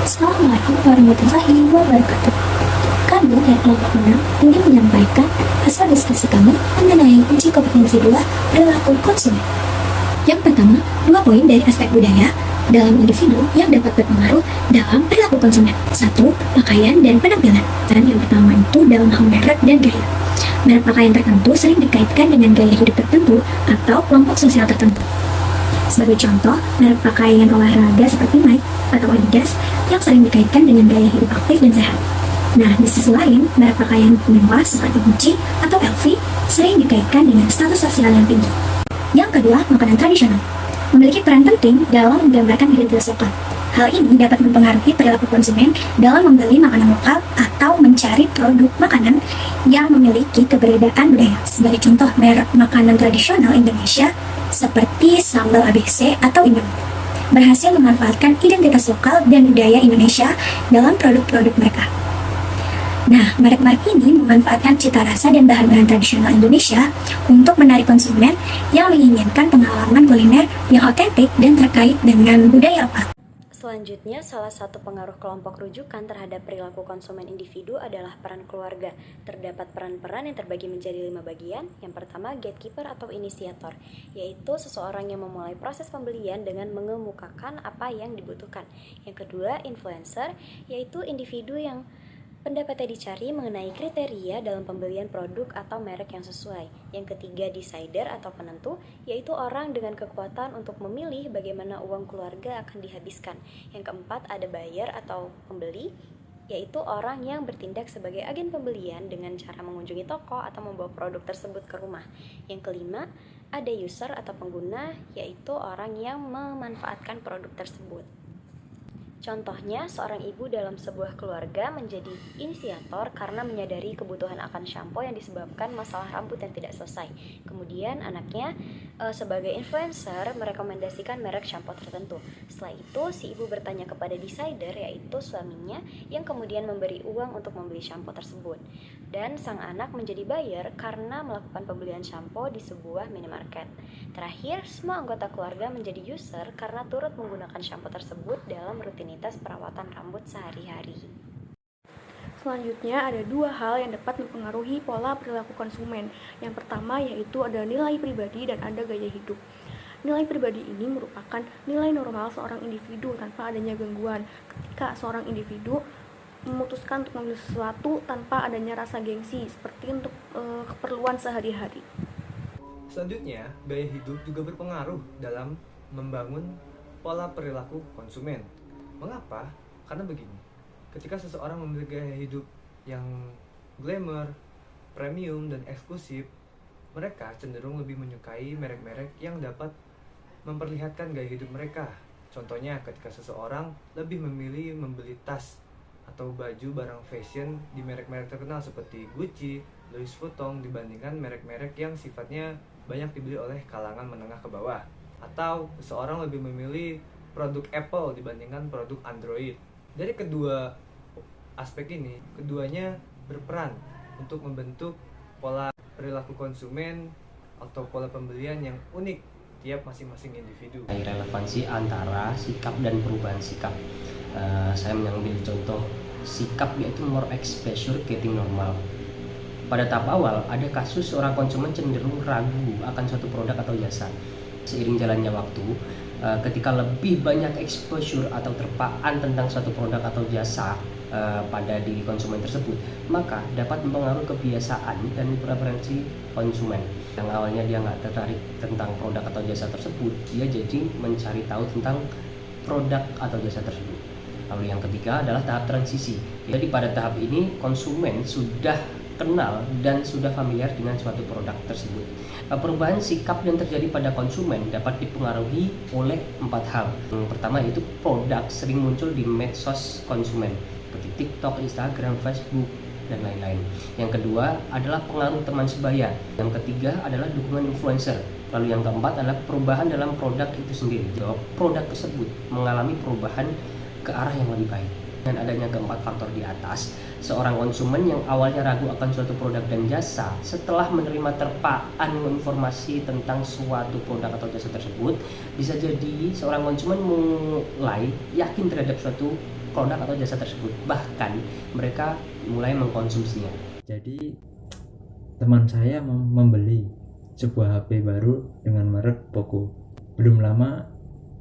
Assalamualaikum warahmatullahi wabarakatuh. Kami dari kelompok 6 ingin menyampaikan hasil diskusi kami mengenai uji kompetensi 2 perilaku konsumen. Yang pertama, 2 poin dari aspek budaya dalam individu yang dapat berpengaruh dalam perilaku konsumen. 1. Pakaian dan penampilan. Dan yang pertama itu dalam hal merek dan gaya. Merek pakaian tertentu sering dikaitkan dengan gaya hidup tertentu atau kelompok sosial tertentu. Sebagai contoh, merek pakaian olahraga seperti Nike atau Adidas yang sering dikaitkan dengan gaya hidup aktif dan sehat. Nah, di sisi lain, merek pakaian mewah seperti Gucci atau LV sering dikaitkan dengan status sosial yang tinggi. Yang kedua, makanan tradisional memiliki peran penting dalam menggambarkan identitas lokal. Hal ini dapat mempengaruhi perilaku konsumen dalam membeli makanan lokal atau mencari produk makanan yang memiliki keberadaan budaya. Sebagai contoh, merek makanan tradisional Indonesia seperti sambal ABC atau Indomie berhasil memanfaatkan identitas lokal dan budaya Indonesia dalam produk-produk mereka. Nah, merek-merek ini memanfaatkan cita rasa dan bahan-bahan tradisional Indonesia untuk menarik konsumen yang menginginkan pengalaman kuliner yang otentik dan terkait dengan budaya lokal. Selanjutnya, salah satu pengaruh kelompok rujukan terhadap perilaku konsumen individu adalah peran keluarga. Terdapat peran-peran yang terbagi menjadi 5 bagian. Yang pertama, gatekeeper atau inisiator, yaitu seseorang yang memulai proses pembelian dengan mengemukakan apa yang dibutuhkan. Yang kedua, influencer, yaitu individu yang pendapatnya dicari mengenai kriteria dalam pembelian produk atau merek yang sesuai. Yang ketiga, decider atau penentu, yaitu orang dengan kekuatan untuk memilih bagaimana uang keluarga akan dihabiskan. Yang keempat, ada buyer atau pembeli, yaitu orang yang bertindak sebagai agen pembelian dengan cara mengunjungi toko atau membawa produk tersebut ke rumah. Yang kelima, ada user atau pengguna, yaitu orang yang memanfaatkan produk tersebut. Contohnya, seorang ibu dalam sebuah keluarga menjadi inisiator karena menyadari kebutuhan akan shampoo yang disebabkan masalah rambut yang tidak selesai. Kemudian anaknya sebagai influencer merekomendasikan merek shampoo tertentu. Setelah itu, si ibu bertanya kepada decider, yaitu suaminya, yang kemudian memberi uang untuk membeli shampoo tersebut. Dan sang anak menjadi buyer karena melakukan pembelian shampoo di sebuah minimarket. Terakhir, semua anggota keluarga menjadi user karena turut menggunakan shampoo tersebut dalam rutinitas perawatan rambut sehari-hari. Selanjutnya, ada 2 hal yang dapat mempengaruhi pola perilaku konsumen. Yang pertama yaitu ada nilai pribadi dan ada gaya hidup. Nilai pribadi ini merupakan nilai normal seorang individu tanpa adanya gangguan. Ketika seorang individu memutuskan untuk membeli sesuatu tanpa adanya rasa gengsi, seperti untuk keperluan sehari-hari. Selanjutnya, gaya hidup juga berpengaruh dalam membangun pola perilaku konsumen. Mengapa? Karena begini, ketika seseorang memiliki gaya hidup yang glamour, premium, dan eksklusif, mereka cenderung lebih menyukai merek-merek yang dapat memperlihatkan gaya hidup mereka. Contohnya, ketika seseorang lebih memilih membeli tas atau baju barang fashion di merek-merek terkenal seperti Gucci, Louis Vuitton dibandingkan merek-merek yang sifatnya banyak dibeli oleh kalangan menengah ke bawah. Atau seseorang lebih memilih produk Apple dibandingkan produk Android. Dari kedua aspek ini, keduanya berperan untuk membentuk pola perilaku konsumen atau pola pembelian yang unik tiap masing-masing individu. Relevansi antara sikap dan perubahan sikap. Saya mengambil contoh sikap, yaitu more exposure getting normal. Pada tahap awal, ada kasus seorang konsumen cenderung ragu akan suatu produk atau jasa. Seiring jalannya waktu, ketika lebih banyak exposure atau terpaan tentang suatu produk atau jasa pada diri konsumen tersebut, maka dapat mempengaruhi kebiasaan dan preferensi konsumen. Yang awalnya dia nggak tertarik tentang produk atau jasa tersebut, dia jadi mencari tahu tentang produk atau jasa tersebut. Lalu yang ketiga adalah tahap transisi. Jadi pada tahap ini konsumen sudah kenal dan sudah familiar dengan suatu produk tersebut. Perubahan sikap yang terjadi pada konsumen dapat dipengaruhi oleh 4 hal. Yang pertama yaitu produk sering muncul di medsos konsumen seperti TikTok, Instagram, Facebook, dan lain-lain. Yang kedua adalah pengaruh teman sebaya. Yang ketiga adalah dukungan influencer. Lalu yang keempat adalah perubahan dalam produk itu sendiri. Bahwa produk tersebut mengalami perubahan ke arah yang lebih baik. Dengan adanya keempat faktor di atas, seorang konsumen yang awalnya ragu akan suatu produk dan jasa, setelah menerima terpaan informasi tentang suatu produk atau jasa tersebut, bisa jadi seorang konsumen mulai yakin terhadap suatu produk atau jasa tersebut, bahkan mereka mulai mengkonsumsinya. Jadi teman saya membeli sebuah HP baru dengan merek Poco. Belum lama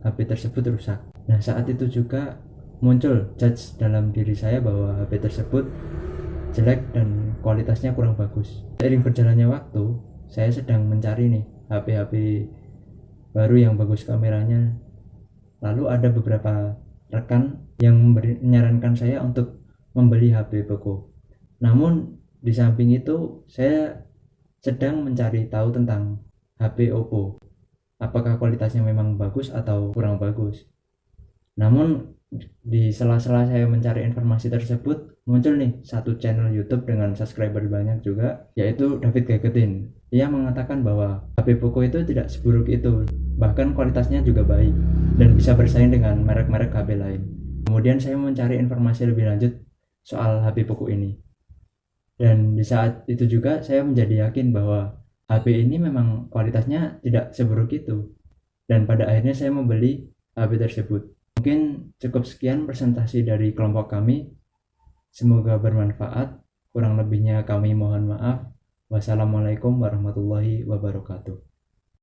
HP tersebut rusak. Nah, saat itu juga muncul judge dalam diri saya bahwa HP tersebut jelek dan kualitasnya kurang bagus. Seiring berjalannya waktu, saya sedang mencari nih HP-HP baru yang bagus kameranya. Lalu ada beberapa rekan yang menyarankan saya untuk membeli HP Poco. Namun di samping itu saya sedang mencari tahu tentang HP Oppo. Apakah kualitasnya memang bagus atau kurang bagus. Namun di sela-sela saya mencari informasi tersebut, muncul nih satu channel YouTube dengan subscriber banyak juga, yaitu David Gagetin. Ia mengatakan bahwa HP Poco itu tidak seburuk itu, bahkan kualitasnya juga baik dan bisa bersaing dengan merek-merek HP lain. Kemudian saya mencari informasi lebih lanjut soal HP Poco ini. Dan di saat itu juga saya menjadi yakin bahwa HP ini memang kualitasnya tidak seburuk itu. Dan pada akhirnya saya membeli HP tersebut. Mungkin cukup sekian presentasi dari kelompok kami. Semoga bermanfaat. Kurang lebihnya kami mohon maaf. Wassalamualaikum warahmatullahi wabarakatuh.